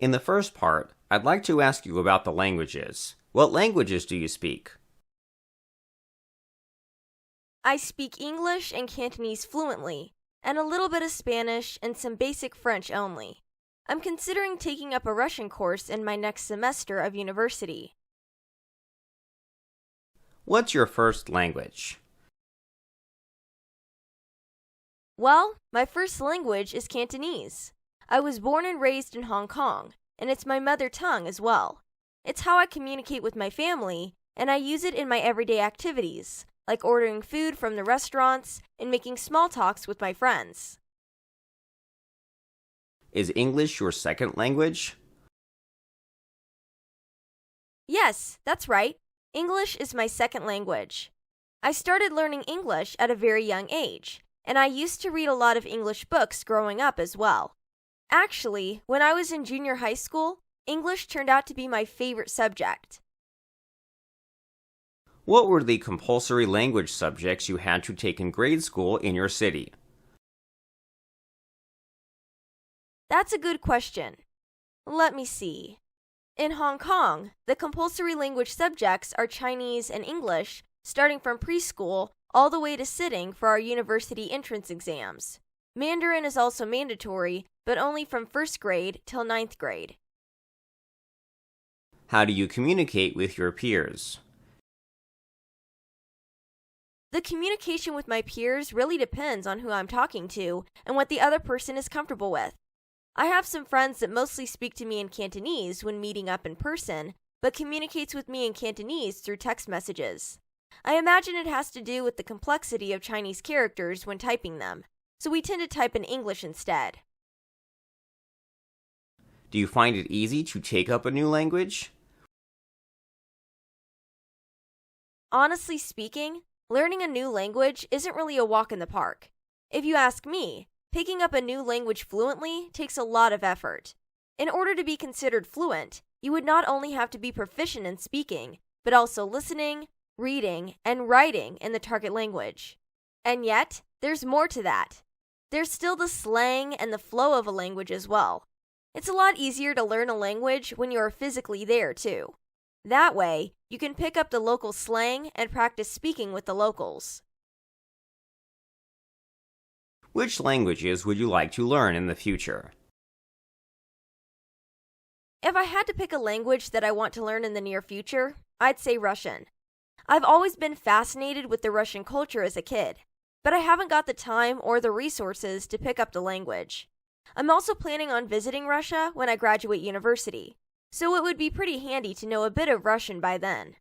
In the first part, I'd like to ask you about the languages. What languages do you speak? I speak English and Cantonese fluently, and a little bit of Spanish and some basic French only. I'm considering taking up a Russian course in my next semester of university. What's your first language? Well, my first language is Cantonese. I was born and raised in Hong Kong, and it's my mother tongue as well. It's how I communicate with my family, and I use it in my everyday activities, like ordering food from the restaurants and making small talks with my friends. Is English your second language? Yes, that's right. English is my second language. I started learning English at a very young age, and I used to read a lot of English books growing up as well. Actually, when I was in junior high school, English turned out to be my favorite subject. What were the compulsory language subjects you had to take in grade school in your city? That's a good question. Let me see. In Hong Kong, the compulsory language subjects are Chinese and English, starting from preschool all the way to sitting for our university entrance exams. Mandarin is also mandatory, but only from first grade till ninth grade. How do you communicate with your peers? The communication with my peers really depends on who I'm talking to and what the other person is comfortable with. I have some friends that mostly speak to me in Cantonese when meeting up in person, but communicates with me in Cantonese through text messages. I imagine it has to do with the complexity of Chinese characters when typing them, so we tend to type in English instead. Do you find it easy to take up a new language? Honestly speaking, learning a new language isn't really a walk in the park. If you ask me, picking up a new language fluently takes a lot of effort. In order to be considered fluent, you would not only have to be proficient in speaking, but also listening, reading, and writing in the target language. And yet, there's more to that. There's still the slang and the flow of a language as well. It's a lot easier to learn a language when you are physically there, too. That way, you can pick up the local slang and practice speaking with the locals. Which languages would you like to learn in the future? If I had to pick a language that I want to learn in the near future, I'd say Russian. I've always been fascinated with the Russian culture as a kid, but I haven't got the time or the resources to pick up the language. I'm also planning on visiting Russia when I graduate university, so it would be pretty handy to know a bit of Russian by then.